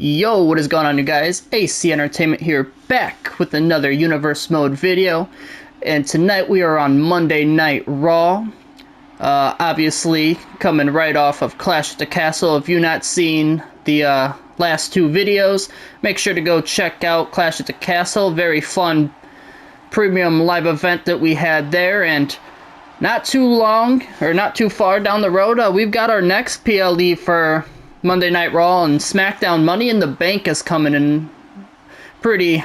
Yo, what is going on, you guys? AC Entertainment here, back with another Universe Mode video. And tonight we are on Monday Night Raw. Obviously, coming right off of Clash at the Castle. If you've not seen the last two videos, make sure to go check out Clash at the Castle. Very fun premium live event that we had there. And not too long, or not too far down the road, we've got our next PLE for Monday Night Raw, and SmackDown Money in the Bank is coming in pretty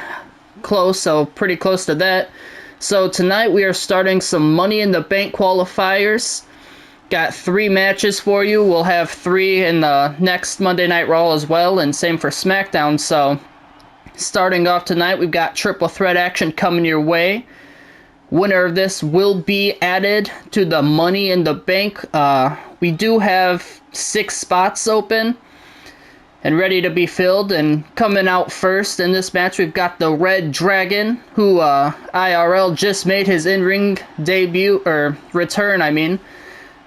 close, so pretty close to that. So tonight we are starting some Money in the Bank qualifiers. Got 3 matches for you. We'll have 3 in the next Monday Night Raw as well, and same for SmackDown. So starting off tonight, we've got triple threat action coming your way. Winner of this will be added to the Money in the Bank. We do have 6 spots open and ready to be filled, and coming out first in this match we've got the Red Dragon, who IRL just made his in-ring debut, or return I mean,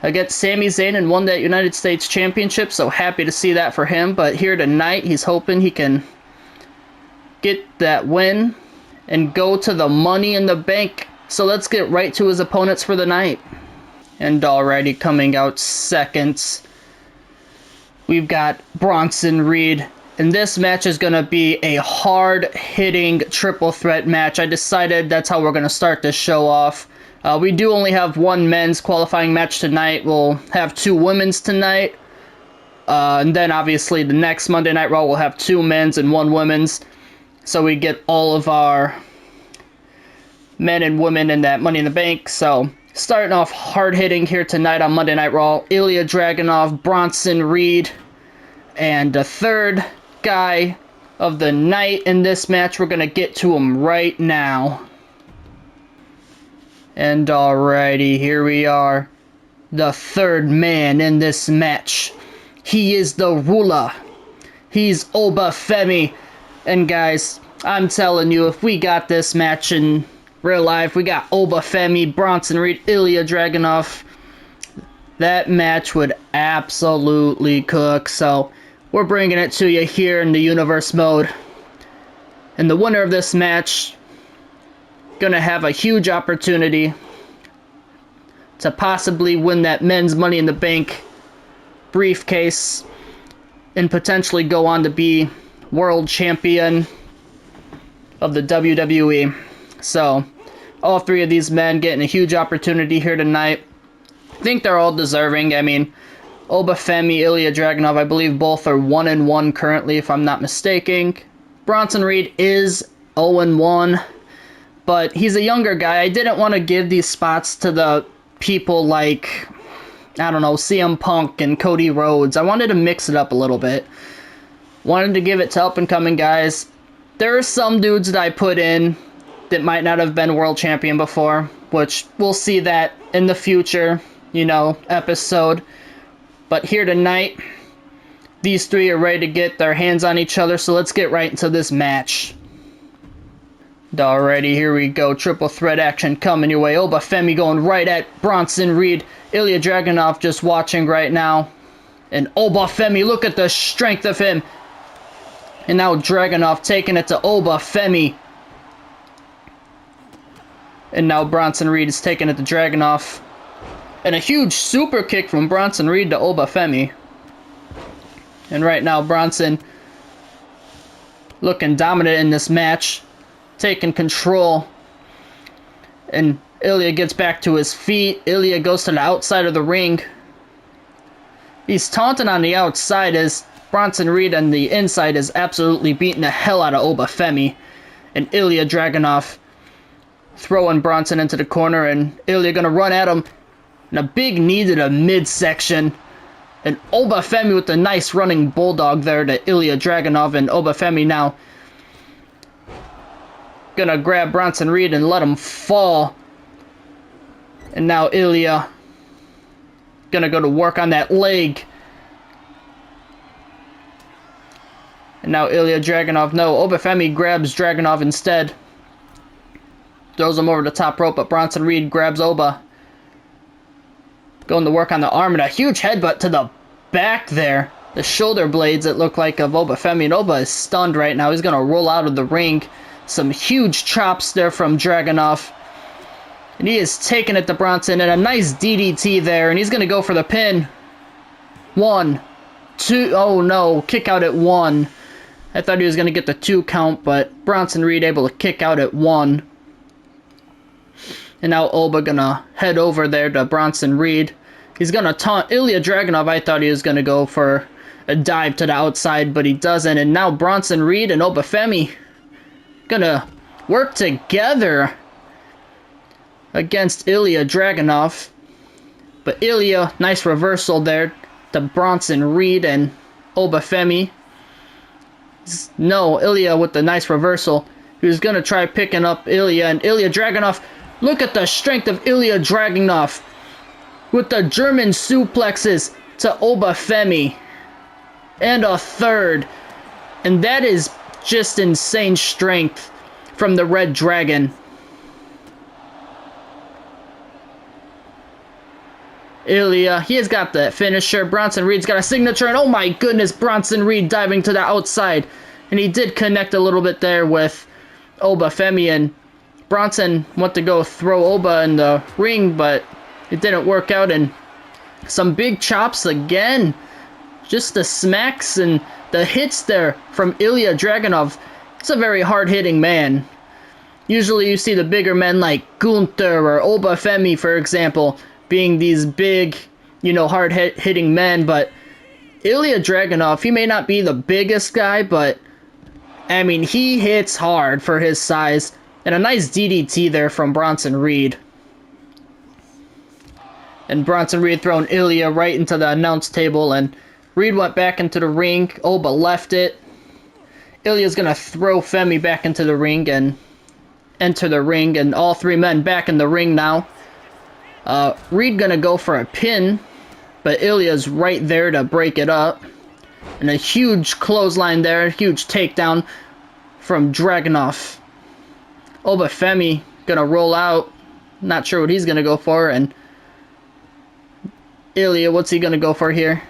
against Sami Zayn and won that United States Championship, so happy to see that for him. But here tonight he's hoping he can get that win and go to the Money in the Bank. So let's get right to his opponents for the night. And already coming out second, we've got Bronson Reed. And this match is going to be a hard-hitting triple threat match. I decided that's how we're going to start this show off. We do only have 1 men's qualifying match tonight. We'll have 2 women's tonight. And then obviously the next Monday Night Raw we'll have 2 men's and 1 women's. So we get all of our men and women in that Money in the Bank. So starting off hard-hitting here tonight on Monday Night Raw, Ilya Dragunov, Bronson Reed, and the third guy of the night in this match. We're going to get to him right now. And alrighty, here we are. The third man in this match. He is the ruler. He's Obafemi. And guys, I'm telling you, if we got this match in real life, we got Obafemi, Bronson Reed, Ilya Dragunov, that match would absolutely cook. So we're bringing it to you here in the Universe Mode. And the winner of this match gonna have a huge opportunity to possibly win that men's Money in the Bank briefcase and potentially go on to be world champion of the WWE. So all 3 of these men getting a huge opportunity here tonight. I think they're all deserving. I mean, Obafemi, Ilya Dragunov, I believe both are 1-1 currently, if I'm not mistaken. Bronson Reed is 0-1, but he's a younger guy. I didn't want to give these spots to the people like, I don't know, CM Punk and Cody Rhodes. I wanted to mix it up a little bit. Wanted to give it to up-and-coming guys. There are some dudes that I put in that might not have been world champion before, which we'll see that in the future, episode. But here tonight, these 3 are ready to get their hands on each other, so let's get right into this match. Alrighty, here we go. Triple threat action coming your way. Obafemi going right at Bronson Reed. Ilya Dragunov just watching right now. And Obafemi, look at the strength of him. And now Dragunov taking it to Obafemi. And now Bronson Reed is taking it to Dragunov. And a huge super kick from Bronson Reed to Obafemi. And right now Bronson looking dominant in this match. Taking control. And Ilya gets back to his feet. Ilya goes to the outside of the ring. He's taunting on the outside as Bronson Reed on the inside is absolutely beating the hell out of Obafemi. And Ilya Dragunov throwing Bronson into the corner, and Ilya gonna run at him. And a big knee to the midsection. And Obafemi with a nice running bulldog there to Ilya Dragunov, and Obafemi now gonna grab Bronson Reed and let him fall. And now Ilya gonna go to work on that leg. And now Ilya Dragunov, no, Obafemi grabs Dragunov instead. Throws him over the top rope, but Bronson Reed grabs Oba. Going to work on the arm, and a huge headbutt to the back there. the shoulder blades, it looked like, of Obafemi. And Oba is stunned right now. He's going to roll out of the ring. Some huge chops there from Dragunov. And he is taking it to Bronson, and a nice DDT there. And he's going to go for the pin. 1, 2, oh no, kick out at 1. I thought he was going to get the 2 count, but Bronson Reed able to kick out at 1. And now Oba going to head over there to Bronson Reed. He's going to taunt Ilya Dragunov. I thought he was going to go for a dive to the outside, but he doesn't. And now Bronson Reed and Obafemi going to work together against Ilya Dragunov. But Ilya, nice reversal there to Bronson Reed and Obafemi. No, Ilya with the nice reversal. He was going to try picking up Ilya, and Ilya Dragunov. Look at the strength of Ilya Dragunov with the German suplexes to Obafemi. And a third. And that is just insane strength from the Red Dragon. Ilya, he has got the finisher. Bronson Reed's got a signature, and oh my goodness, Bronson Reed diving to the outside. And he did connect a little bit there with Obafemi, and Bronson went to go throw Oba in the ring, but it didn't work out. And some big chops again. Just the smacks and the hits there from Ilya Dragunov. He's a very hard-hitting man. Usually you see the bigger men like Gunther or Obafemi, for example, being these big, you know, hard-hitting men, but Ilya Dragunov, he may not be the biggest guy, but, I mean, he hits hard for his size. And a nice DDT there from Bronson Reed. And Bronson Reed throwing Ilya right into the announce table, and Reed went back into the ring. Oba left it. Ilya's going to throw Femi back into the ring and enter the ring, and all 3 men back in the ring now. Reed going to go for a pin, but Ilya's right there to break it up. And a huge clothesline there, huge takedown from Dragunov. Obafemi going to roll out. Not sure what he's going to go for, and Ilya, what's he going to go for here?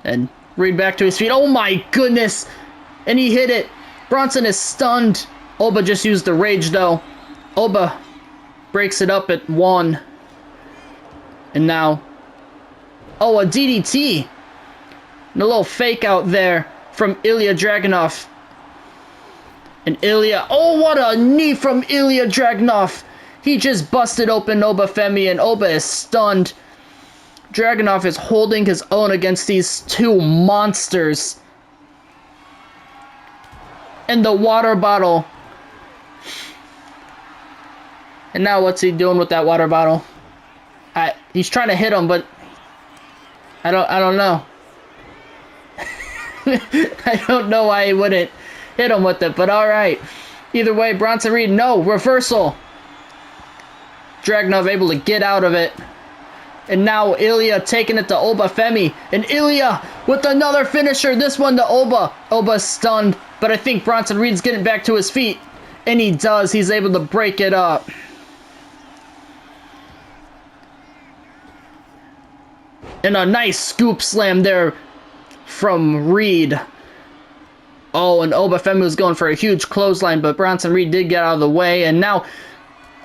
And Reed back to his feet. Oh my goodness! And he hit it. Bronson is stunned. Oba just used the rage though. Oba breaks it up at 1. And now, oh, a DDT. And a little fake out there from Ilya Dragunov. And Ilya, oh, what a knee from Ilya Dragunov. He just busted open Obafemi, and Oba is stunned. Dragunov is holding his own against these 2 monsters. And the water bottle. And now what's he doing with that water bottle? He's trying to hit him, but I don't know. I don't know why he wouldn't hit him with it, but alright. Either way, Bronson Reed, no, reversal. Dragunov able to get out of it. And now Ilya taking it to Obafemi. And Ilya with another finisher. This one to Oba. Oba's stunned. But I think Bronson Reed's getting back to his feet. And he does. He's able to break it up. And a nice scoop slam there from Reed. Oh, and Obafemi was going for a huge clothesline. But Bronson Reed did get out of the way. And now,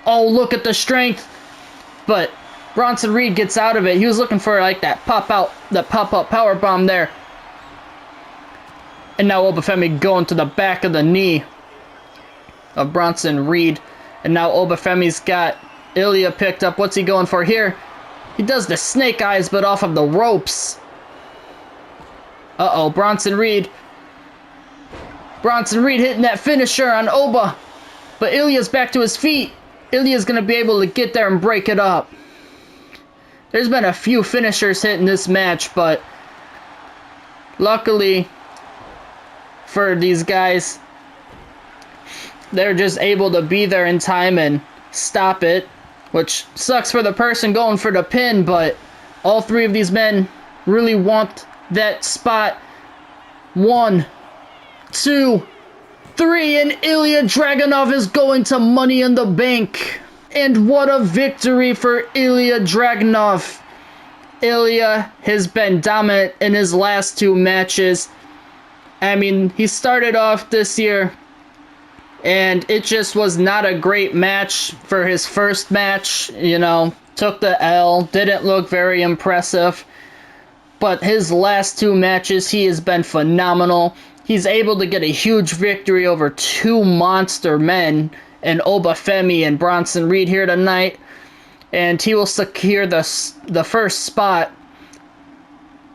oh, look at the strength. But Bronson Reed gets out of it. He was looking for like that pop-up power bomb there. And now Obafemi going to the back of the knee of Bronson Reed. And now Obafemi's got Ilya picked up. What's he going for here? He does the snake eyes, but off of the ropes. Uh-oh, Bronson Reed. Bronson Reed hitting that finisher on Oba. But Ilya's back to his feet. Ilya's going to be able to get there and break it up. There's been a few finishers hit in this match, but luckily for these guys, they're just able to be there in time and stop it, which sucks for the person going for the pin, but all 3 of these men really want that spot. 1, 2, 3, and Ilya Dragunov is going to Money in the Bank. And what a victory for Ilya Dragunov. Ilya has been dominant in his last 2 matches. I mean, he started off this year, and it just was not a great match for his first match. You know, took the L, didn't look very impressive. But his last 2 matches, he has been phenomenal. He's able to get a huge victory over 2 monster men in Obafemi and Bronson Reed here tonight. And he will secure the first spot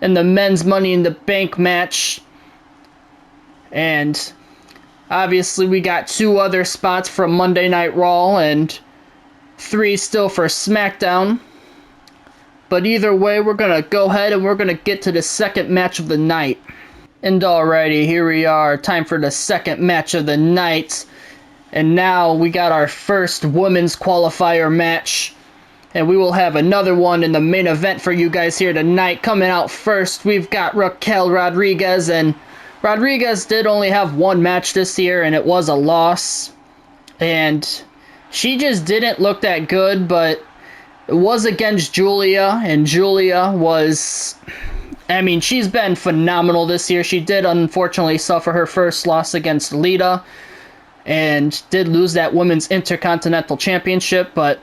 in the men's Money in the Bank match. And obviously we got 2 other spots from Monday Night Raw and 3 still for SmackDown. But either way, we're going to go ahead and we're going to get to the second match of the night. And alrighty, here we are. Time for the second match of the night. And now we got our first women's qualifier match. And we will have another one in the main event for you guys here tonight. Coming out first, we've got Raquel Rodriguez. And Rodriguez did only have 1 match this year, and it was a loss. And she just didn't look that good, but it was against Julia. And Julia was... I mean, she's been phenomenal this year. She did unfortunately suffer her first loss against Lita. And did lose that Women's Intercontinental Championship, but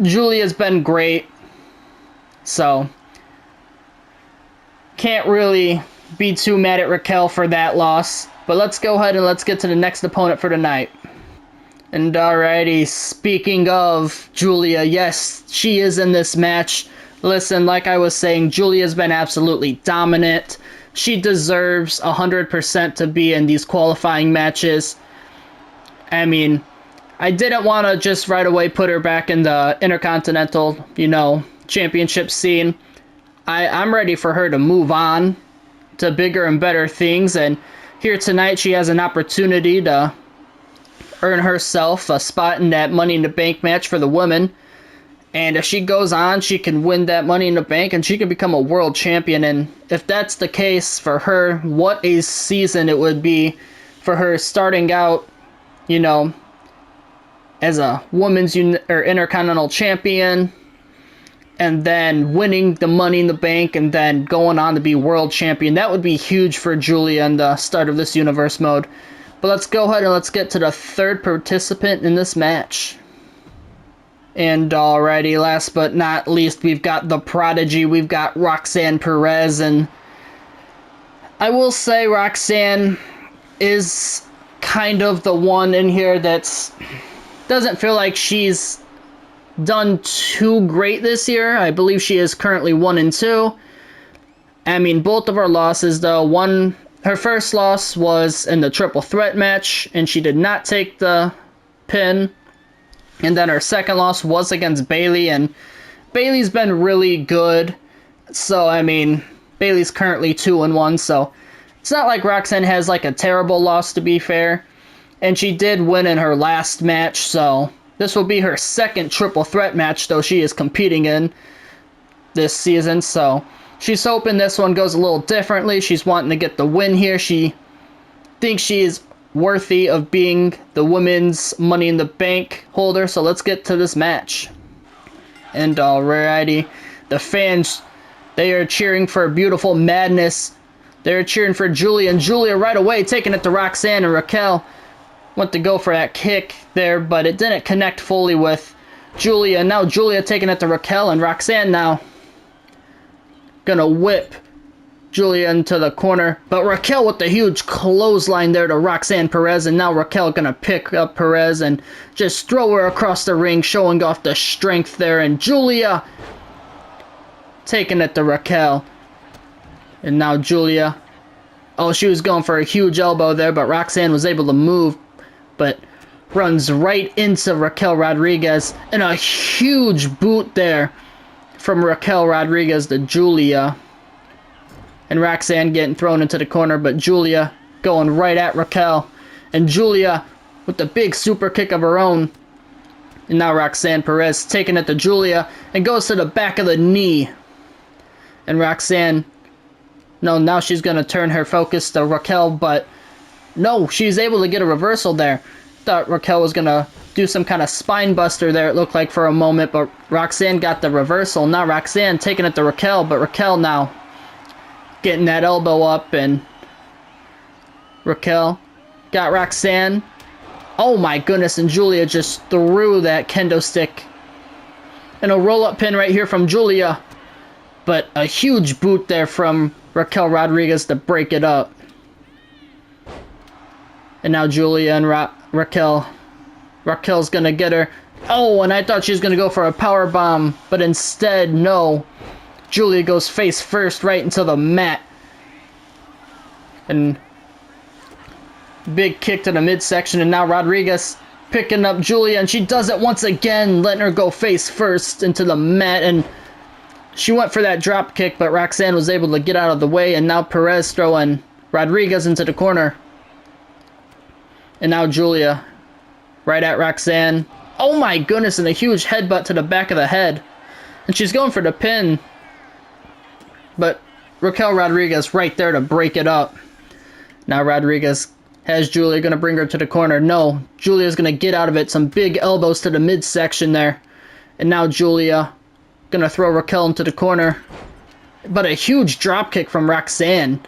Julia's been great, so can't really be too mad at Raquel for that loss. But let's go ahead and let's get to the next opponent for tonight. And alrighty, speaking of Julia, yes, she is in this match. Listen, like I was saying, Julia's been absolutely dominant. She deserves 100% to be in these qualifying matches. I mean, I didn't want to just right away put her back in the Intercontinental, championship scene. I'm ready for her to move on to bigger and better things. And here tonight, she has an opportunity to earn herself a spot in that Money in the Bank match for the women. And if she goes on, she can win that Money in the Bank and she can become a world champion. And if that's the case for her, what a season it would be for her starting out, as a women's Intercontinental champion, and then winning the Money in the Bank, and then going on to be world champion. That would be huge for Julia in the start of this universe mode. But let's go ahead and let's get to the third participant in this match. And alrighty, last but not least, we've got the Prodigy. We've got Roxanne Perez, and I will say Roxanne is kind of the one in here that's doesn't feel like she's done too great this year. I believe she is currently 1-2. I mean, both of her losses, though. Her first loss was in the triple threat match, and she did not take the pin. And then her second loss was against Bayley, and Bayley's been really good. So, I mean, Bayley's currently 2-1, so it's not like Roxanne has like a terrible loss, to be fair. And she did win in her last match, so this will be her second triple threat match, though she is competing in this season. So she's hoping this one goes a little differently. She's wanting to get the win here. She thinks she is worthy of being the women's Money in the Bank holder. So let's get to this match. And alrighty, the fans, they are cheering for Beautiful Madness. They're cheering for Julia, and Julia right away taking it to Roxanne, and Raquel went to go for that kick there, but it didn't connect fully with Julia. And now Julia taking it to Raquel, and Roxanne now gonna whip Julia into the corner. But Raquel with the huge clothesline there to Roxanne Perez, and now Raquel gonna pick up Perez and just throw her across the ring, showing off the strength there. And Julia taking it to Raquel. And now Julia, she was going for a huge elbow there, but Roxanne was able to move, but runs right into Raquel Rodriguez, and a huge boot there from Raquel Rodriguez to Julia. And Roxanne getting thrown into the corner, but Julia going right at Raquel. And Julia with the big super kick of her own. And now Roxanne Perez taking it to Julia and goes to the back of the knee. And Roxanne, no, now she's going to turn her focus to Raquel, but no, she's able to get a reversal there. Thought Raquel was going to do some kind of spine buster there, it looked like for a moment, but Roxanne got the reversal. Now Roxanne taking it to Raquel, but Raquel now getting that elbow up, and Raquel got Roxanne. Oh my goodness, and Julia just threw that kendo stick. And a roll-up pin right here from Julia. But a huge boot there from Raquel Rodriguez to break it up. And now Julia and Raquel. Raquel's going to get her. Oh, and I thought she was going to go for a power bomb. But instead, no. Julia goes face first right into the mat. And big kick to the midsection. And now Rodriguez picking up Julia. And she does it once again, letting her go face first into the mat. And she went for that drop kick, but Roxanne was able to get out of the way. And now Perez throwing Rodriguez into the corner. And now Julia right at Roxanne. Oh my goodness, and a huge headbutt to the back of the head. And she's going for the pin. But Raquel Rodriguez right there to break it up. Now Rodriguez has Julia, going to bring her to the corner. No, Julia's going to get out of it. Some big elbows to the midsection there. And now Julia going to throw Raquel into the corner. But a huge drop kick from Roxanne.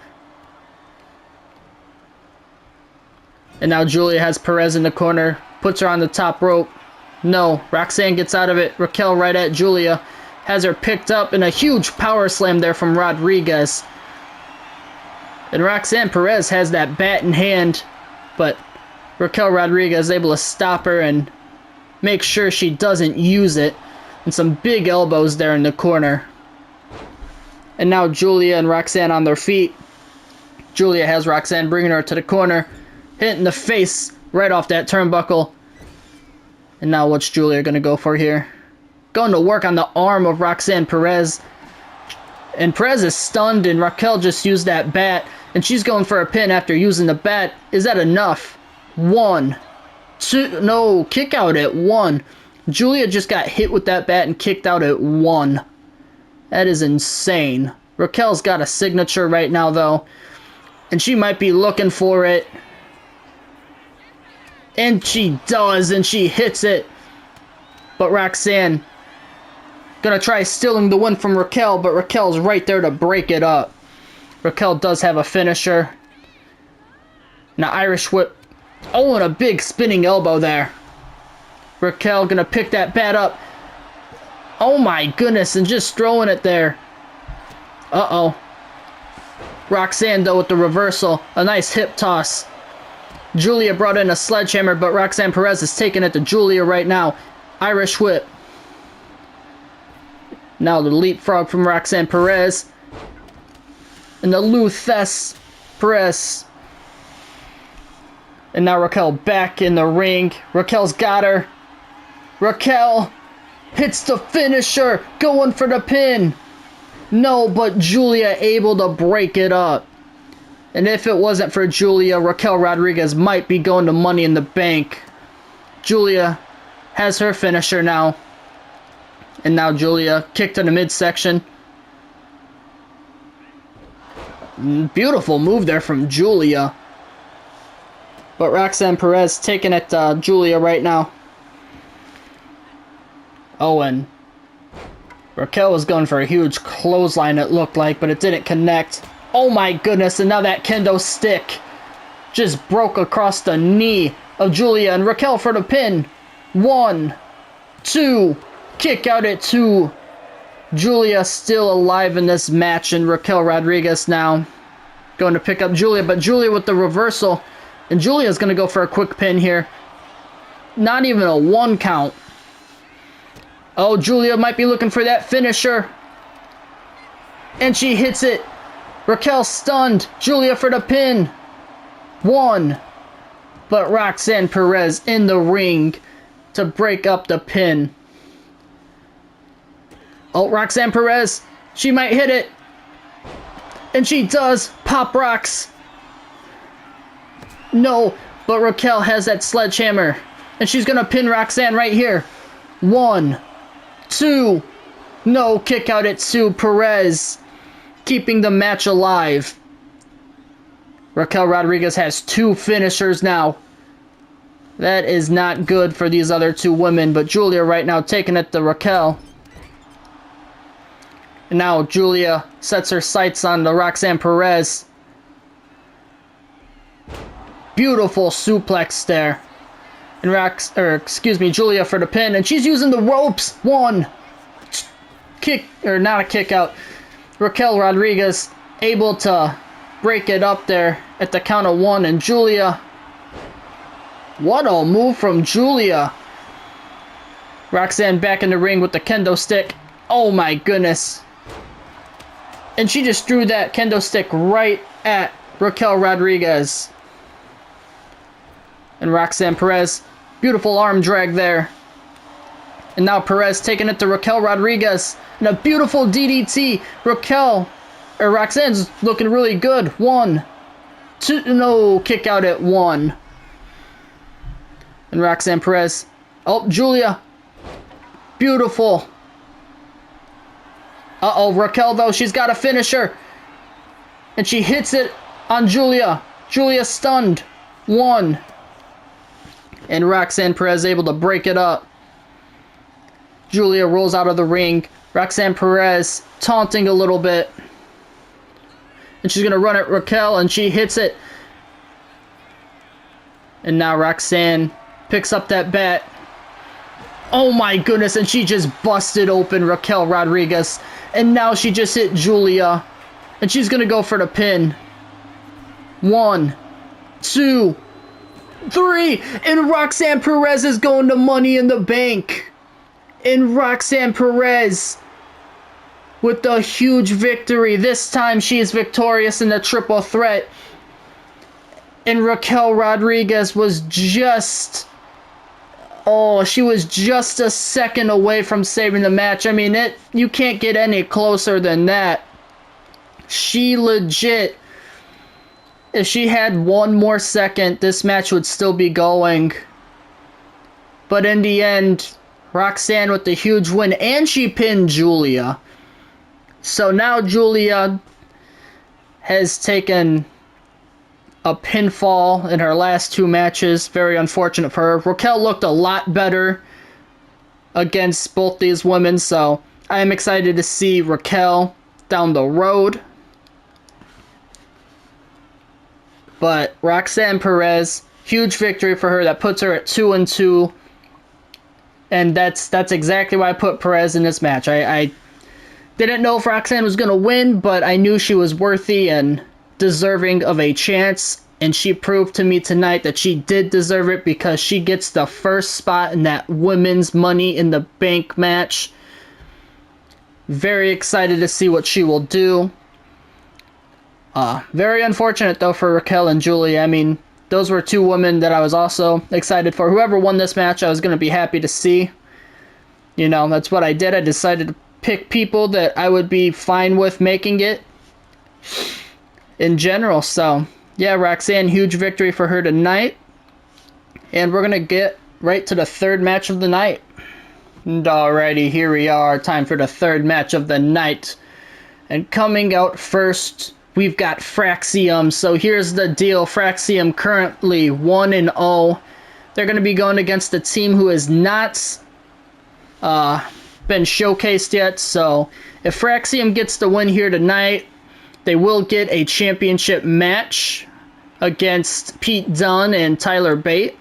And now Julia has Perez in the corner. Puts her on the top rope. No, Roxanne gets out of it. Raquel right at Julia. Has her picked up. And a huge power slam there from Rodriguez. And Roxanne Perez has that bat in hand. But Raquel Rodriguez is able to stop her and make sure she doesn't use it. And some big elbows there in the corner. And now Julia and Roxanne on their feet. Julia has Roxanne bringing her to the corner. Hitting the face right off that turnbuckle. And now what's Julia going to go for here? Going to work on the arm of Roxanne Perez. And Perez is stunned, and Raquel just used that bat. And she's going for a pin after using the bat. Is that enough? 1, 2, no, kick out at 1. Julia just got hit with that bat and kicked out at 1. That is insane. Raquel's got a signature right now, though. And she might be looking for it. And she does, and she hits it. But Roxanne gonna try stealing the win from Raquel, but Raquel's right there to break it up. Raquel does have a finisher. Now Irish whip. Oh, and a big spinning elbow there. Raquel gonna pick that bat up. Oh my goodness, and just throwing it there. Uh-oh. Roxanne, though, with the reversal. A nice hip toss. Julia brought in a sledgehammer, but Roxanne Perez is taking it to Julia right now. Irish whip. Now the leapfrog from Roxanne Perez. And the Luthes Perez. And now Raquel back in the ring. Raquel's got her. Raquel hits the finisher. Going for the pin. No, but Julia able to break it up. And if it wasn't for Julia, Raquel Rodriguez might be going to Money in the Bank. Julia has her finisher now. And now Julia kicked to the midsection. Beautiful move there from Julia. But Roxanne Perez taking it to Julia right now. Oh, and Raquel was going for a huge clothesline, it looked like, but it didn't connect. Oh my goodness, and now that kendo stick just broke across the knee of Julia, and Raquel for the pin. 1, 2, kick out at 2. Julia still alive in this match, and Raquel Rodriguez now going to pick up Julia, but Julia with the reversal, and Julia's going to go for a quick pin here. Not even a 1 count. Oh, Julia might be looking for that finisher. And she hits it. Raquel stunned. Julia for the pin. 1. But Roxanne Perez in the ring to break up the pin. Oh, Roxanne Perez. She might hit it. And she does. Pop rocks. No, but Raquel has that sledgehammer. And she's going to pin Roxanne right here. 1, 2. No, kick out at 2. Perez keeping the match alive. Raquel Rodriguez has 2 finishers now. That is not good for these other two women, but Julia right now taking it to Raquel. And now Julia sets her sights on the Roxanne Perez. Beautiful suplex there. And Julia for the pin, and she's using the ropes. One kick, or not a kick out. Raquel Rodriguez able to break it up there at the count of one, and Julia. What a move from Julia. Roxanne back in the ring with the kendo stick. Oh my goodness. And she just threw that kendo stick right at Raquel Rodriguez. And Roxanne Perez, beautiful arm drag there. And now Perez taking it to Raquel Rodriguez. And a beautiful DDT. Roxanne's looking really good. 1, 2, no, kick out at 1. And Roxanne Perez. Oh, Julia. Beautiful. Uh-oh, Raquel, though, she's got a finisher. And she hits it on Julia. Julia stunned. 1. And Roxanne Perez able to break it up. Julia rolls out of the ring. Roxanne Perez taunting a little bit. And she's going to run at Raquel, and she hits it. And now Roxanne picks up that bat. Oh my goodness, and she just busted open Raquel Rodriguez. And now she just hit Julia. And she's going to go for the pin. 1, 2, 3. And Roxanne Perez is going to Money in the Bank. And Roxanne Perez with the huge victory. This time she is victorious in the triple threat. And Raquel Rodriguez was just... Oh, she was just a second away from saving the match. I mean, you can't get any closer than that. She legit... If she had one more second, this match would still be going. But in the end, Roxanne with the huge win, and she pinned Julia. So now Julia has taken a pinfall in her last 2 matches. Very unfortunate for her. Raquel looked a lot better against both these women, so I am excited to see Raquel down the road. But Roxanne Perez, huge victory for her. That puts her at 2-2. And that's exactly why I put Perez in this match. I didn't know if Roxanne was going to win, but I knew she was worthy and deserving of a chance. And she proved to me tonight that she did deserve it, because she gets the first spot in that women's Money in the Bank match. Very excited to see what she will do. Very unfortunate, though, for Raquel and Julia. I mean, those were 2 women that I was also excited for. Whoever won this match, I was going to be happy to see. You know, that's what I did. I decided to pick people that I would be fine with making it in general. So, yeah, Roxanne, huge victory for her tonight. And we're going to get right to the 3rd match of the night. And alrighty, here we are. Time for the 3rd match of the night. And coming out first, we've got Fraxium. So here's the deal. Fraxium currently 1-0. They're going to be going against the team who has not been showcased yet. So if Fraxium gets the win here tonight, they will get a championship match against Pete Dunne and Tyler Bate.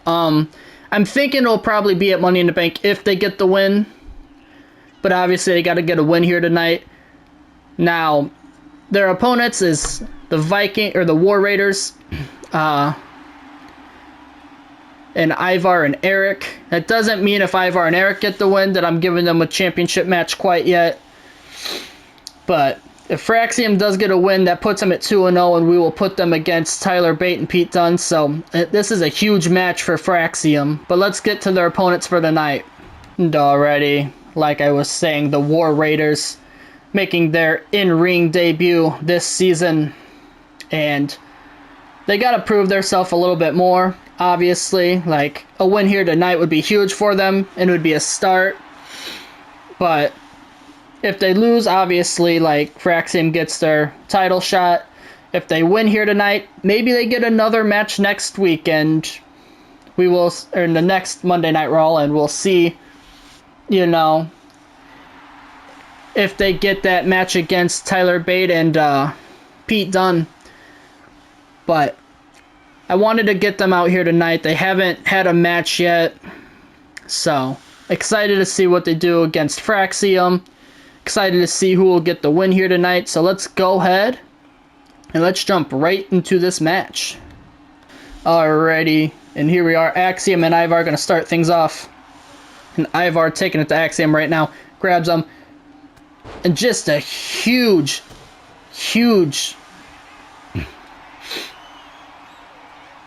I'm thinking it'll probably be at Money in the Bank if they get the win. But obviously they got to get a win here tonight. Now, their opponents is the War Raiders, and Ivar and Eric. That doesn't mean if Ivar and Eric get the win that I'm giving them a championship match quite yet. But if Fraxium does get a win, that puts them at 2-0, and we will put them against Tyler Bate and Pete Dunne. So this is a huge match for Fraxium. But let's get to their opponents for tonight. And already, like I was saying, the War Raiders making their in-ring debut this season, and they got to prove themselves a little bit more, obviously. Like, a win here tonight would be huge for them, and it would be a start. But if they lose, obviously, like, Fraxium gets their title shot. If they win here tonight, maybe they get another match next week, and we will, or in the next Monday Night Raw, and we'll see, you know, if they get that match against Tyler Bate and Pete Dunne. But I wanted to get them out here tonight. They haven't had a match yet, so excited to see what they do against Fraxium. Excited to see who will get the win here tonight. So let's go ahead and let's jump right into this match. Alrighty, and here we are. Axiom and Ivar are going to start things off. And Ivar taking it to Axiom right now. Grabs him. And just a huge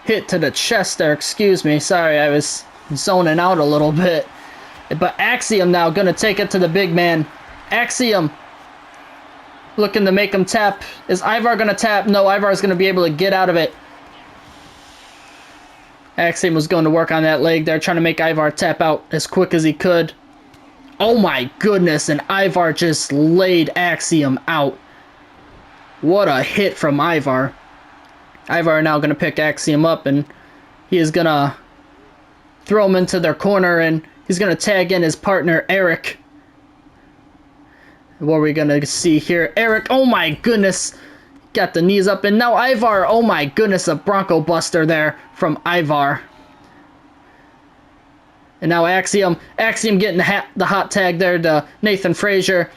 hit to the chest there. Excuse me. Sorry, I was zoning out a little bit. But Axiom now going to take it to the big man. Axiom looking to make him tap. Is Ivar going to tap? No, Ivar's going to be able to get out of it. Axiom was going to work on that leg there, trying to make Ivar tap out as quick as he could. Oh my goodness, and Ivar just laid Axiom out. What a hit from Ivar. Ivar now going to pick Axiom up, and he is going to throw him into their corner, and he's going to tag in his partner, Eric. What are we going to see here? Eric, oh my goodness, got the knees up, and now Ivar, oh my goodness, a Bronco Buster there from Ivar. And now Axiom getting the hot tag there to Nathan Frazier,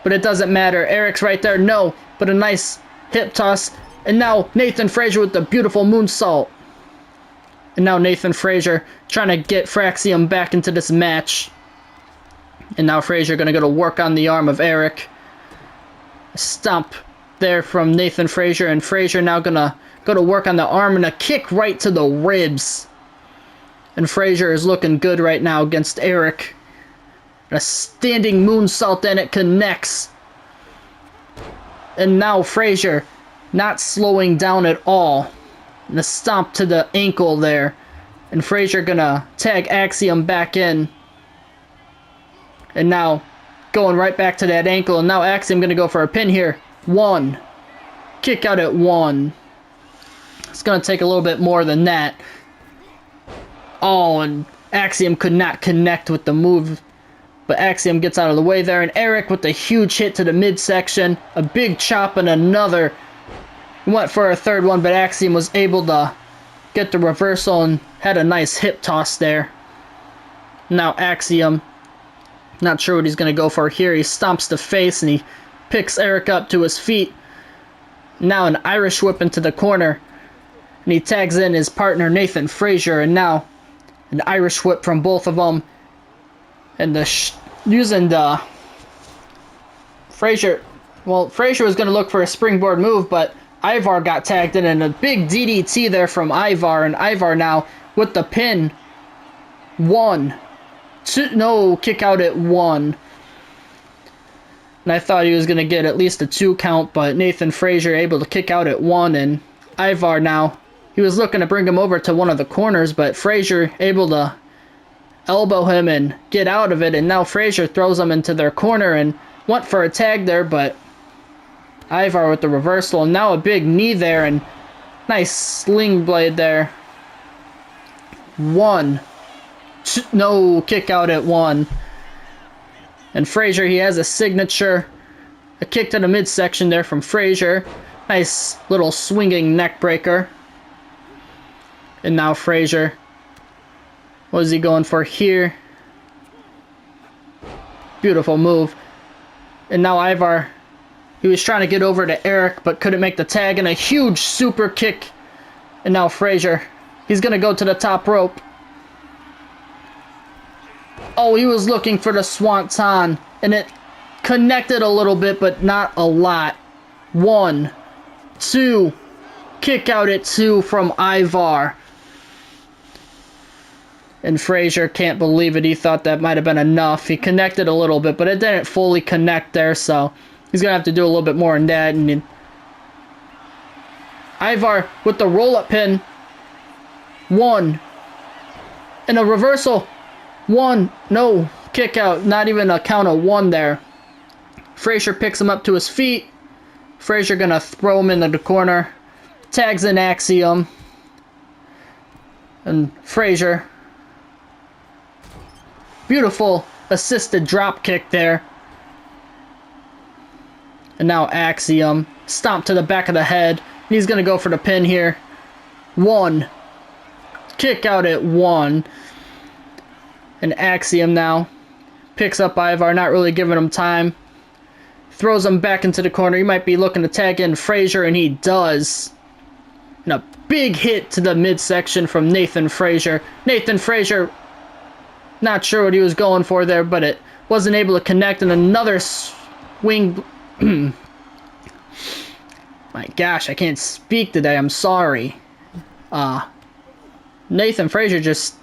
but it doesn't matter. Eric's right there, no, but a nice hip toss, and now Nathan Frazier with the beautiful moonsault. And now Nathan Frazier trying to get Fraxium back into this match. And now Frazier going to go to work on the arm of Eric. Stomp there from Nathan Frazier, and Frazier now going to go to work on the arm and a kick right to the ribs. And Frazier is looking good right now against Eric. And a standing moonsault, and it connects. And now Frazier not slowing down at all. And a stomp to the ankle there. And Frazier going to tag Axiom back in. And now going right back to that ankle. And now Axiom going to go for a pin here. 1. Kick out at 1. It's going to take a little bit more than that. Oh, and Axiom could not connect with the move. But Axiom gets out of the way there. And Eric with a huge hit to the midsection. A big chop and another. Went for a third one, but Axiom was able to get the reversal and had a nice hip toss there. Now Axiom, not sure what he's going to go for here. He stomps the face and he picks Eric up to his feet. Now an Irish whip into the corner. And he tags in his partner Nathan Frazier. And now an Irish whip from both of them. And using the Frazier. Well, Frazier was going to look for a springboard move, but Ivar got tagged in, and a big DDT there from Ivar. And Ivar now with the pin. 1. 2. No, kick out at 1. And I thought he was going to get at least a 2 count, but Nathan Frazier able to kick out at 1. And Ivar now, he was looking to bring him over to one of the corners, but Frazier able to elbow him and get out of it. And now Frazier throws him into their corner and went for a tag there, but Ivar with the reversal. And now a big knee there and nice sling blade there. 1. 2. No, kick out at 1. And Frazier, he has a signature. A kick to the midsection there from Frazier. Nice little swinging neck breaker. And now Frazier. What is he going for here? Beautiful move. And now Ivar, he was trying to get over to Eric, but couldn't make the tag. And a huge super kick. And now Frazier, he's going to go to the top rope. Oh, he was looking for the Swanton. And it connected a little bit, but not a lot. 1, 2. Kick out at 2 from Ivar. And Frazier can't believe it. He thought that might have been enough. He connected a little bit, but it didn't fully connect there, so he's going to have to do a little bit more in that. And Ivar with the roll-up pin. 1. And a reversal. 1. No. Kick out. Not even a count of 1 there. Frazier picks him up to his feet. Frazier going to throw him into the corner. Tags in Axiom. And Frazier. Beautiful assisted drop kick there. And now Axiom. Stomp to the back of the head. He's going to go for the pin here. 1. Kick out at 1. And Axiom now picks up Ivar, not really giving him time. Throws him back into the corner. He might be looking to tag in Frazier, and he does. And a big hit to the midsection from Nathan Frazier. Nathan Frazier, not sure what he was going for there, but it wasn't able to connect. And another swing. My gosh, I can't speak today. I'm sorry. Nathan Frazier just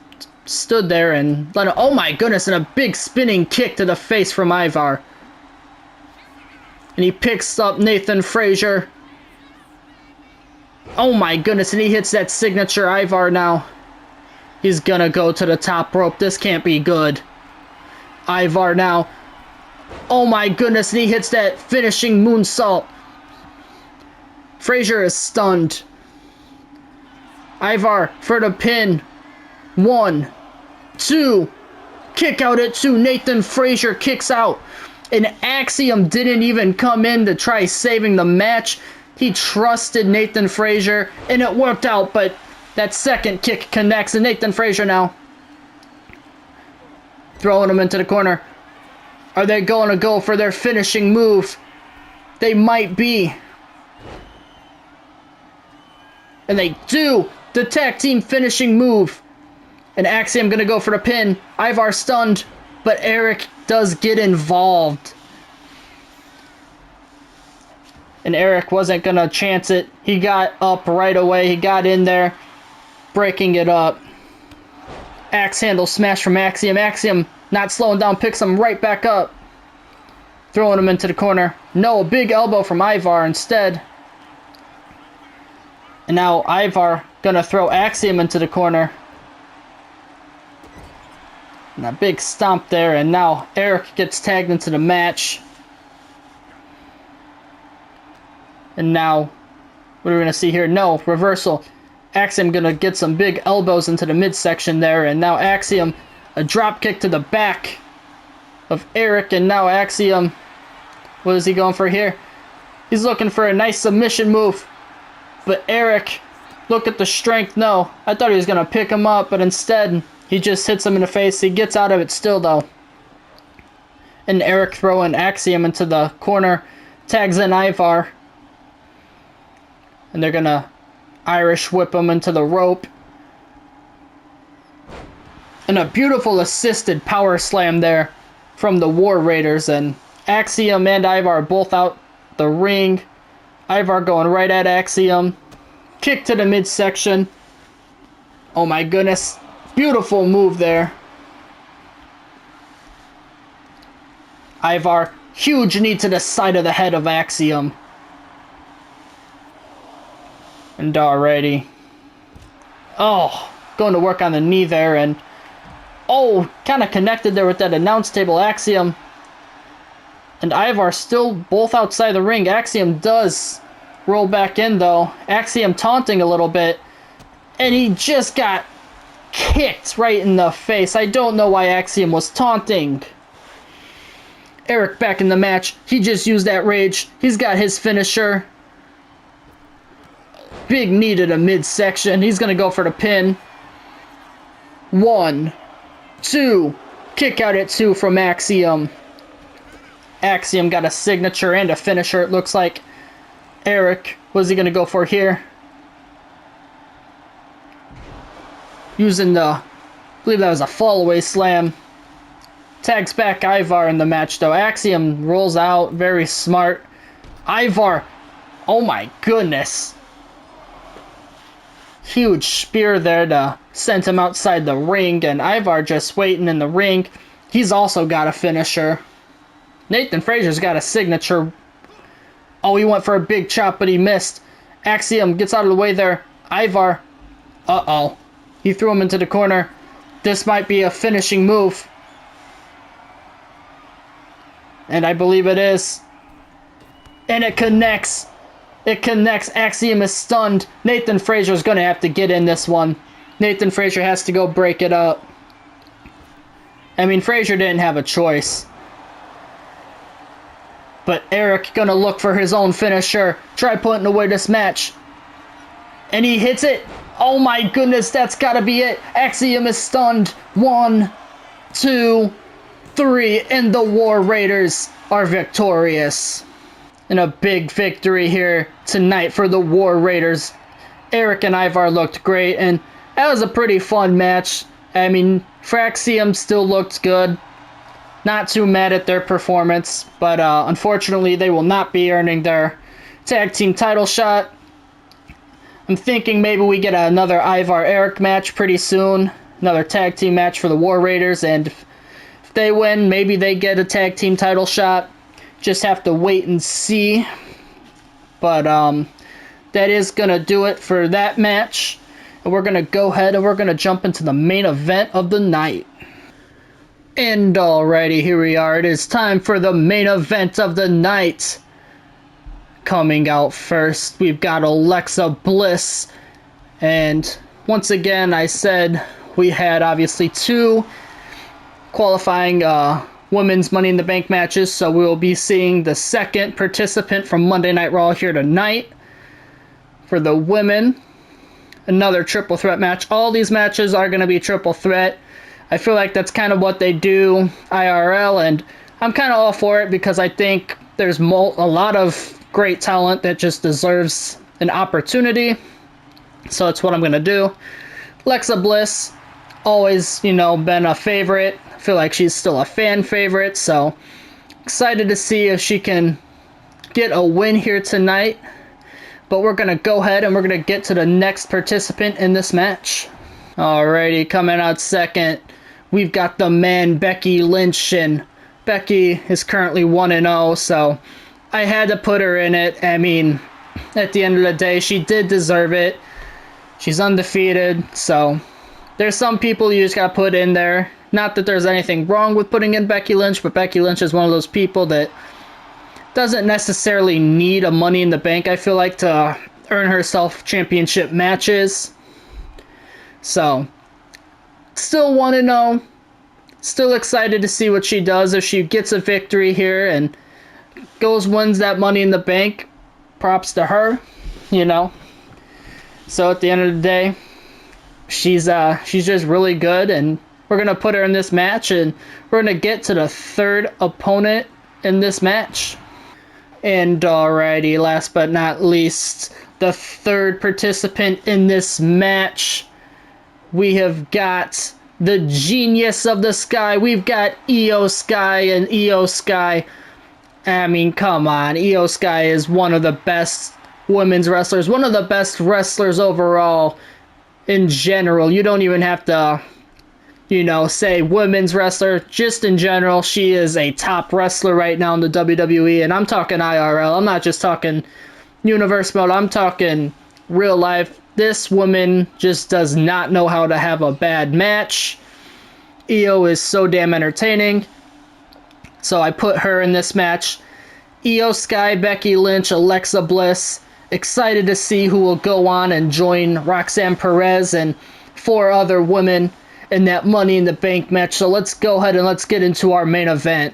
stood there and let it. Oh my goodness, and a big spinning kick to the face from Ivar. And he picks up Nathan Frazier. Oh my goodness, and he hits that signature Ivar now. He's gonna go to the top rope. This can't be good. Ivar now. Oh my goodness, and he hits that finishing moonsault. Frazier is stunned. Ivar for the pin. 1, 2. Kick out at 2. Nathan Frazier kicks out. And Axiom didn't even come in to try saving the match. He trusted Nathan Frazier, and it worked out, but that second kick connects, and Nathan Frazier now throwing him into the corner. Are they going to go for their finishing move? They might be. And they do. The tag team finishing move. And Axiom going to go for the pin. Ivar stunned, but Eric does get involved. And Eric wasn't going to chance it. He got up right away. He got in there, breaking it up. Axe handle smash from Axiom. Axiom not slowing down, picks him right back up. Throwing him into the corner. No, a big elbow from Ivar instead. And now Ivar gonna throw Axiom into the corner. And a big stomp there, and now Eric gets tagged into the match. And now, what are we gonna see here? No, reversal. Axiom gonna get some big elbows into the midsection there, and now Axiom, a drop kick to the back of Eric, and now Axiom, what is he going for here? He's looking for a nice submission move. But Eric, look at the strength. No, I thought he was going to pick him up, but instead, he just hits him in the face. He gets out of it still, though. And Eric throwing Axiom into the corner, tags in Ivar. And they're going to Irish whip him into the rope. And a beautiful assisted power slam there from the War Raiders. And Axiom and Ivar both out the ring. Ivar going right at Axiom. Kick to the midsection. Oh my goodness. Beautiful move there. Ivar, huge knee to the side of the head of Axiom. And alrighty. Oh, going to work on the knee there, and oh, kind of connected there with that announce table. Axiom and Ivar still both outside the ring. Axiom does roll back in, though. Axiom taunting a little bit, and he just got kicked right in the face. I don't know why Axiom was taunting. Eric back in the match. He just used that rage. He's got his finisher. Big knee to the midsection. He's going to go for the pin. 1, 2. Kick out at 2 from Axiom. Axiom got a signature and a finisher, it looks like. Eric, what is he going to go for here? Using the, I believe that was a fall-away slam. Tags back Ivar in the match, though. Axiom rolls out, very smart. Ivar, oh my goodness. Huge spear there to send him outside the ring, and Ivar just waiting in the ring. He's also got a finisher. Nathan Frazier's got a signature. Oh, he went for a big chop, but he missed. Axiom gets out of the way there. Ivar, uh-oh. He threw him into the corner. This might be a finishing move. And I believe it is. And it connects. It connects. Axiom is stunned. Nathan Frazier's going to have to get in this one. Nathan Frazier has to go break it up. I mean, Frazier didn't have a choice. But Eric gonna look for his own finisher. Try putting away this match. And he hits it. Oh my goodness, that's gotta be it. Axiom is stunned. 1, 2, 3. And the War Raiders are victorious. And a big victory here tonight for the War Raiders. Eric and Ivar looked great, and that was a pretty fun match. I mean, Fraxium still looked good. Not too mad at their performance, but unfortunately they will not be earning their tag team title shot. I'm thinking maybe we get another Ivar Eric match pretty soon. Another tag team match for the War Raiders, and if they win, maybe they get a tag team title shot. Just have to wait and see. But that is going to do it for that match. And we're going to go ahead and we're going to jump into the main event of the night. And alrighty, here we are. It is time for the main event of the night. Coming out first, we've got Alexa Bliss. And once again, I said we had obviously 2 qualifying women's Money in the Bank matches, so we will be seeing the second participant from Monday Night Raw here tonight. For the women, another triple threat match. All these matches are going to be triple threat. I feel like that's kind of what they do IRL, and I'm kind of all for it because I think there's a lot of great talent that just deserves an opportunity. So that's what I'm going to do. Alexa Bliss, always, been a favorite. I feel like she's still a fan favorite, so excited to see if she can get a win here tonight. But we're going to go ahead and we're going to get to the next participant in this match. Alrighty, coming out second, we've got the man Becky Lynch, and Becky is currently 1-0, so I had to put her in it. I mean, at the end of the day, she did deserve it. She's undefeated, so there's some people you just got to put in there. Not that there's anything wrong with putting in Becky Lynch, but Becky Lynch is one of those people that doesn't necessarily need a Money in the Bank, I feel like, to earn herself championship matches. So, still 1-0. Still excited to see what she does if she gets a victory here and wins that Money in the Bank. Props to her, So at the end of the day, she's just really good, and we're gonna put her in this match, and we're gonna get to the third opponent in this match. And alrighty, last but not least, the third participant in this match. We have got the Genius of the Sky. We've got Io Sky, and Io Sky, I mean, come on. Io Sky is one of the best women's wrestlers, one of the best wrestlers overall in general. You don't even have to, say women's wrestler. Just in general, she is a top wrestler right now in the WWE, and I'm talking IRL. I'm not just talking universe mode. I'm talking real life. This woman just does not know how to have a bad match. Io is so damn entertaining. So I put her in this match. Io Sky, Becky Lynch, Alexa Bliss. Excited to see who will go on and join Roxanne Perez and 4 other women in that Money in the Bank match. So let's go ahead and let's get into our main event.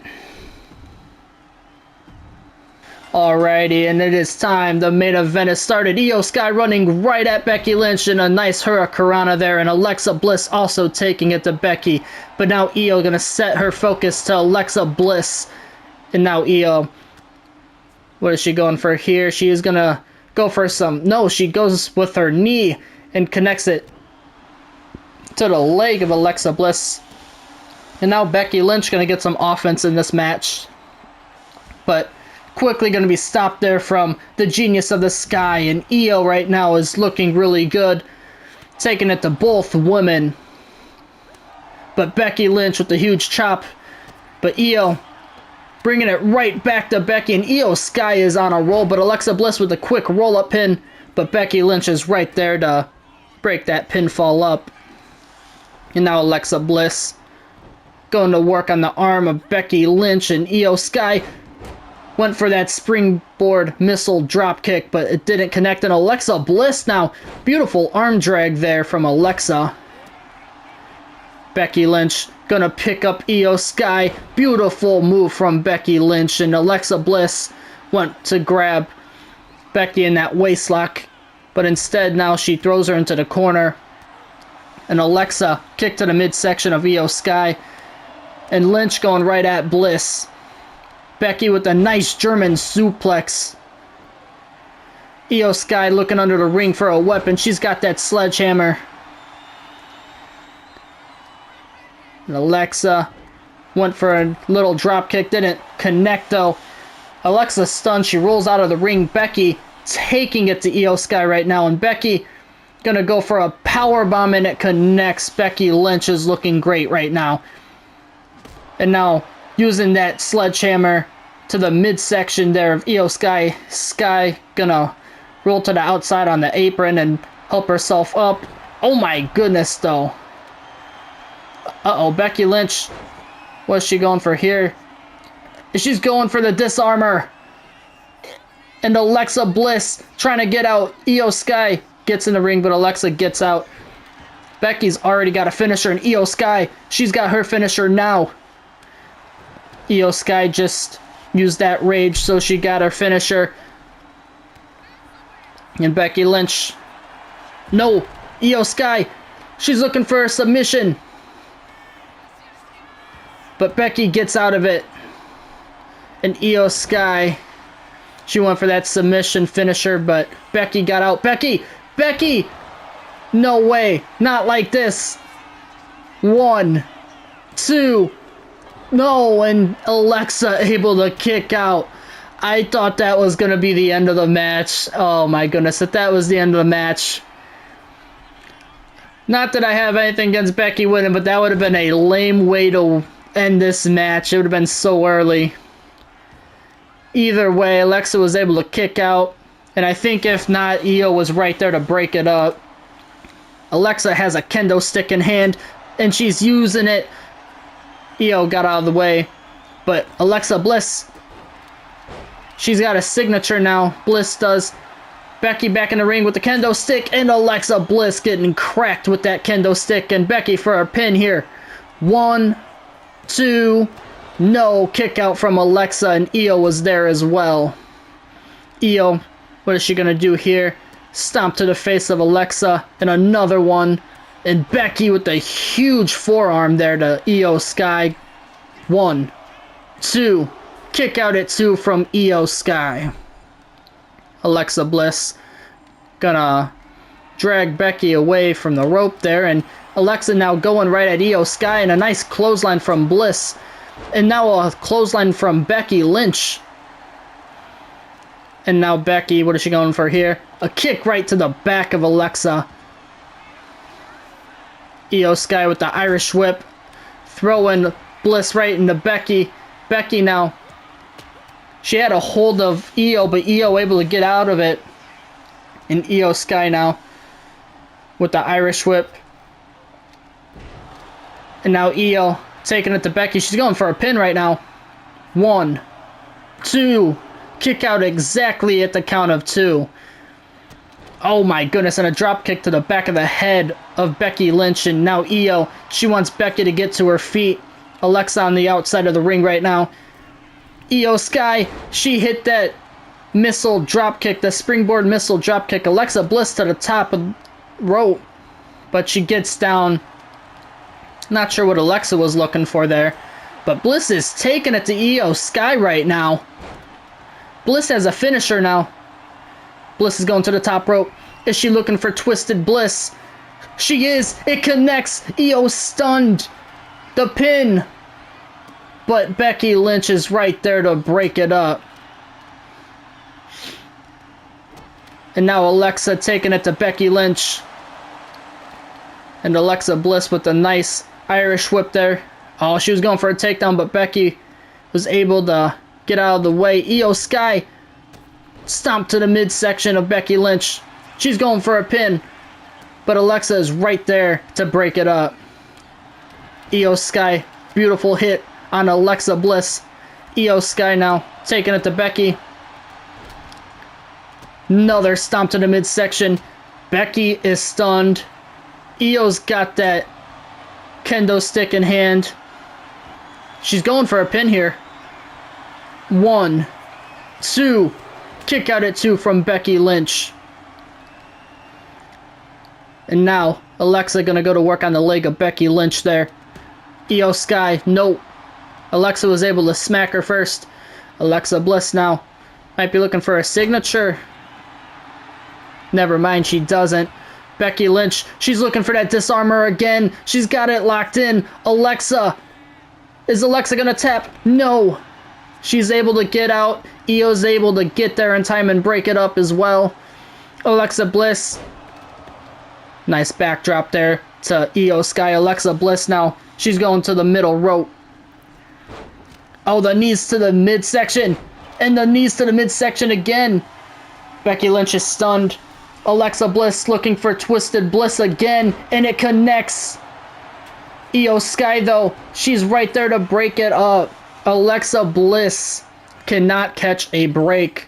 Alrighty, and it is time. The main event has started. Io Sky running right at Becky Lynch and a nice Hurricanrana there, and Alexa Bliss also taking it to Becky. But now Io going to set her focus to Alexa Bliss. And now Io, what is she going for here? She is going to go for some... No, she goes with her knee and connects it to the leg of Alexa Bliss. And now Becky Lynch going to get some offense in this match. But quickly going to be stopped there from the Genius of the Sky, and Io right now is looking really good, taking it to both women. But Becky Lynch with the huge chop, but Io bringing it right back to Becky, and Io Sky is on a roll, but Alexa Bliss with a quick roll-up pin, but Becky Lynch is right there to break that pinfall up. And now Alexa Bliss going to work on the arm of Becky Lynch, and Io Sky went for that springboard missile drop kick, but it didn't connect. And Alexa Bliss now, beautiful arm drag there from Alexa. Becky Lynch gonna pick up Io Sky. Beautiful move from Becky Lynch, and Alexa Bliss went to grab Becky in that waistlock, but instead now she throws her into the corner. And Alexa kick to the midsection of Io Sky, and Lynch going right at Bliss. Becky with a nice German suplex. Io Sky looking under the ring for a weapon. She's got that sledgehammer. And Alexa went for a little drop kick, didn't connect though. Alexa stunned, she rolls out of the ring. Becky taking it to Io Sky right now, and Becky gonna go for a power bomb, and it connects. Becky Lynch is looking great right now. And now using that sledgehammer to the midsection there of Io Sky. Sky gonna roll to the outside on the apron and help herself up. Oh my goodness though. Uh-oh, Becky Lynch. What's she going for here? She's going for the disarmor. And Alexa Bliss trying to get out. Io Sky gets in the ring, but Alexa gets out. Becky's already got a finisher, and Io Sky, she's got her finisher now. Io Sky just used that rage, so she got her finisher. And Becky Lynch. No, Io Sky, she's looking for a submission. But Becky gets out of it. And Io Sky, she went for that submission finisher, but Becky got out. Becky! Becky! No way. Not like this. 1, 2. No, and Alexa able to kick out. I thought that was going to be the end of the match. Oh my goodness, if that was the end of the match. Not that I have anything against Becky winning, but that would have been a lame way to end this match. It would have been so early. Either way, Alexa was able to kick out, and I think if not, Io was right there to break it up. Alexa has a kendo stick in hand, and she's using it. Io got out of the way, but Alexa Bliss, she's got a signature now. Bliss does. Becky back in the ring with the kendo stick, and Alexa Bliss getting cracked with that kendo stick, and Becky for a pin here. 1, 2, no, kick out from Alexa, and Io was there as well. Io, what is she going to do here? Stomp to the face of Alexa, and another one. And Becky with the huge forearm there to Io Sky. 1, 2, kick out at 2 from Io Sky. Alexa Bliss gonna drag Becky away from the rope there, and Alexa now going right at Io Sky, and a nice clothesline from Bliss. And now a clothesline from Becky Lynch. And now Becky, what is she going for here? A kick right to the back of Alexa. Io Sky with the Irish whip. Throwing Bliss right into Becky. Becky now. She had a hold of Io, but Io able to get out of it. And Io Sky now with the Irish whip. And now Io taking it to Becky. She's going for a pin right now. 1, 2. Kick out exactly at the count of 2. Oh my goodness, and a drop kick to the back of the head of Becky Lynch. And now Io, she wants Becky to get to her feet. Alexa on the outside of the ring right now. Io Sky, she hit that missile drop kick, the springboard missile drop kick. Alexa Bliss to the top of the rope, but she gets down. Not sure what Alexa was looking for there, but Bliss is taking it to Io Sky right now. Bliss has a finisher now. Bliss is going to the top rope. Is she looking for Twisted Bliss? She is. It connects. Io stunned. The pin. But Becky Lynch is right there to break it up. And now Alexa taking it to Becky Lynch. And Alexa Bliss with a nice Irish whip there. Oh, she was going for a takedown, but Becky was able to get out of the way. Io Sky stomp to the midsection of Becky Lynch. She's going for a pin, but Alexa is right there to break it up. Io Sky, beautiful hit on Alexa Bliss. Io Sky now taking it to Becky. Another stomp to the midsection. Becky is stunned. Io's got that kendo stick in hand. She's going for a pin here. 1, 2. Kick out at 2 from Becky Lynch. And now Alexa gonna go to work on the leg of Becky Lynch there. Io Sky, nope. Alexa was able to smack her first. Alexa Bliss now might be looking for a signature. Never mind, she doesn't. Becky Lynch, she's looking for that disarmer again. She's got it locked in. Alexa. Is Alexa going to tap? No. She's able to get out. Io's able to get there in time and break it up as well. Alexa Bliss. Nice backdrop there to Io Sky. Alexa Bliss now. She's going to the middle rope. Oh, the knees to the midsection. And the knees to the midsection again. Becky Lynch is stunned. Alexa Bliss looking for Twisted Bliss again, and it connects. Io Sky, though, she's right there to break it up. Alexa Bliss cannot catch a break.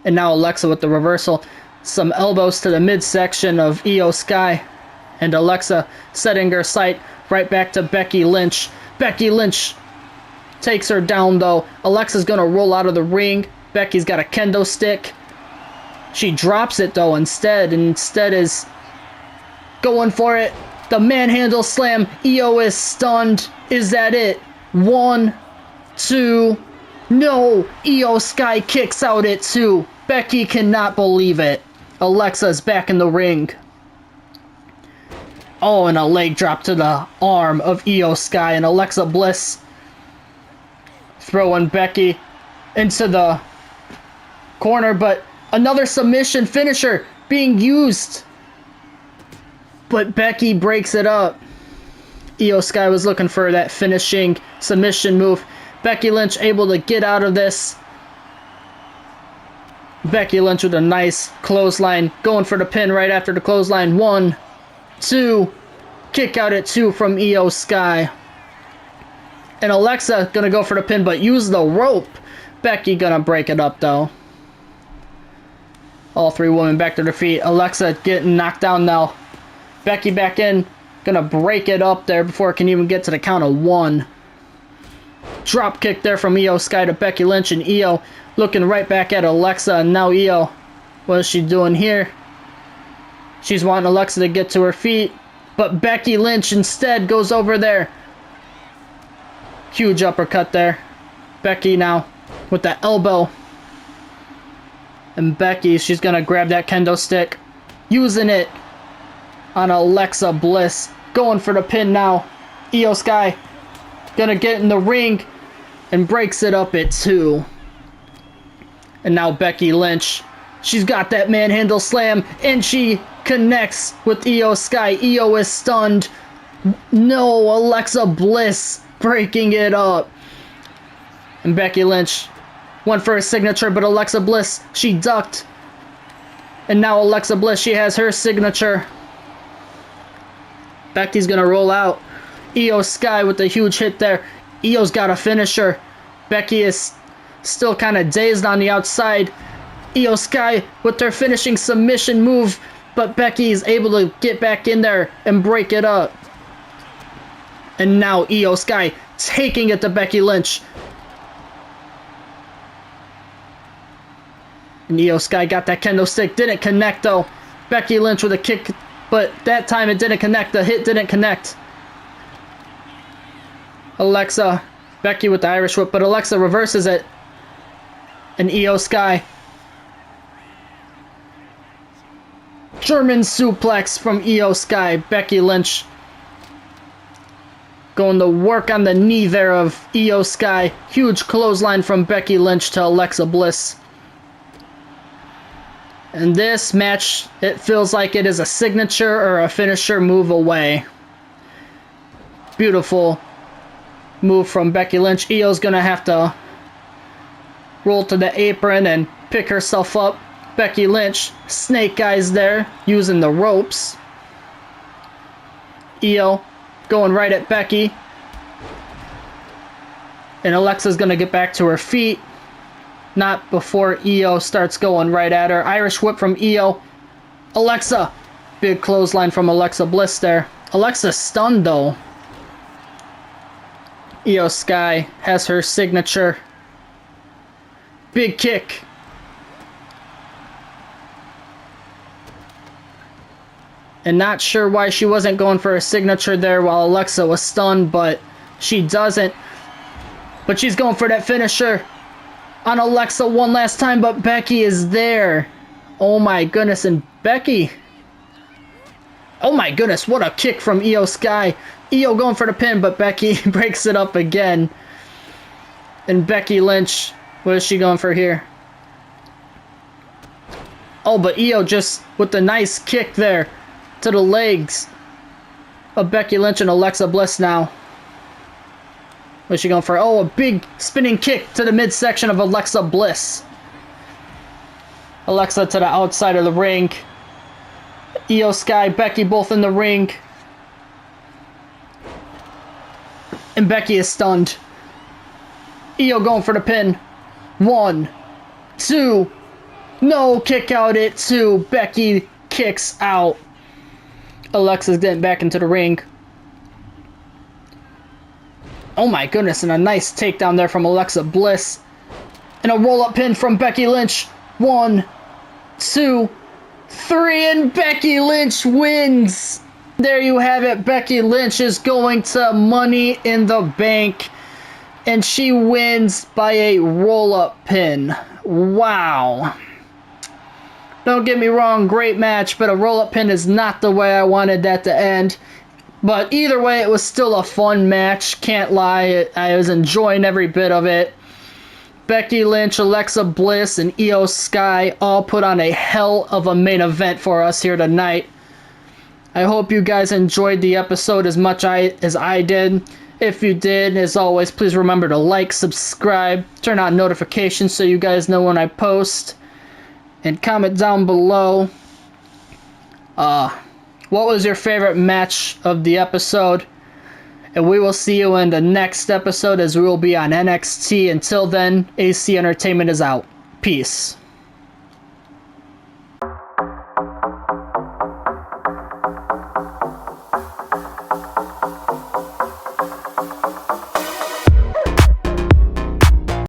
And now Alexa with the reversal. Some elbows to the midsection of Io Sky. And Alexa setting her sight right back to Becky Lynch. Becky Lynch takes her down, though. Alexa's going to roll out of the ring. Becky's got a kendo stick. She drops it, though, instead is going for it. The manhandle slam. Io is stunned. Is that it? 1, 2. No. Io Sky kicks out at 2. Becky cannot believe it. Alexa's back in the ring. Oh, and a leg drop to the arm of Io Sky, and Alexa Bliss throwing Becky into the corner, but another submission finisher being used. But Becky breaks it up. Io Sky was looking for that finishing submission move. Becky Lynch able to get out of this. Becky Lynch with a nice clothesline. Going for the pin right after the clothesline. 1, 2. Kick out at 2 from Io Sky. And Alexa gonna go for the pin, but use the rope. Becky gonna break it up, though. All 3 women back to their feet. Alexa getting knocked down now. Becky back in. Gonna break it up there before it can even get to the count of 1. Drop kick there from Io Sky to Becky Lynch, and Io looking right back at Alexa. And now Io, what is she doing here? She's wanting Alexa to get to her feet, but Becky Lynch instead goes over there. Huge uppercut there. Becky now with the elbow. And Becky, she's going to grab that kendo stick. Using it on Alexa Bliss. Going for the pin now. Io Sky going to get in the ring and breaks it up at 2. And now Becky Lynch. She's got that manhandle slam and she connects with Io Sky. Io is stunned. No, Alexa Bliss breaking it up. And Becky Lynch went for a signature, but Alexa Bliss, she ducked. And now Alexa Bliss, she has her signature. Becky's going to roll out. Io Sky with the huge hit there. Io's got a finisher. Becky is still kind of dazed on the outside. Io Sky with their finishing submission move, but Becky is able to get back in there and break it up. And now Io Sky taking it to Becky Lynch. And Io Sky got that kendo stick. Didn't connect, though. Becky Lynch with a kick, but that time it didn't connect. The hit didn't connect. Alexa, Becky with the Irish whip, but Alexa reverses it. And Io Sky. German suplex from Io Sky. Becky Lynch going to work on the knee there of Io Sky. Huge clothesline from Becky Lynch to Alexa Bliss. And this match, it feels like it is a signature or a finisher move away. Beautiful move from Becky Lynch. Io's going to have to roll to the apron and pick herself up. Becky Lynch, snake eyes there, using the ropes. Io going right at Becky. And Alexa's going to get back to her feet. Not before Io starts going right at her. Irish whip from Io. Alexa. Big clothesline from Alexa Bliss there. Alexa stunned though. Io Sky has her signature. Big kick. And not sure why she wasn't going for a signature there while Alexa was stunned, but she doesn't. But she's going for that finisher on Alexa one last time, but Becky is there. Oh my goodness, and Becky. Oh my goodness, what a kick from Io Sky. Io going for the pin, but Becky breaks it up again. And Becky Lynch, what is she going for here? Oh, but Io just with the nice kick there to the legs of Becky Lynch and Alexa Bliss now. What's she going for? Oh, a big spinning kick to the midsection of Alexa Bliss. Alexa to the outside of the ring. Io Sky, Becky both in the ring. And Becky is stunned. Io going for the pin. 1, 2. No, kick out at 2. Becky kicks out. Alexa's getting back into the ring. Oh my goodness, and a nice takedown there from Alexa Bliss. And a roll-up pin from Becky Lynch. 1, 2, 3, and Becky Lynch wins. There you have it. Becky Lynch is going to Money in the Bank. And she wins by a roll-up pin. Wow. Don't get me wrong, great match, but a roll-up pin is not the way I wanted that to end. But either way, it was still a fun match. Can't lie, I was enjoying every bit of it. Becky Lynch, Alexa Bliss, and Io Sky all put on a hell of a main event for us here tonight. I hope you guys enjoyed the episode as much as I did. If you did, as always, please remember to like, subscribe, turn on notifications so you guys know when I post. And comment down below what was your favorite match of the episode. And we will see you in the next episode as we will be on NXT. Until then, AC Entertainment is out. Peace.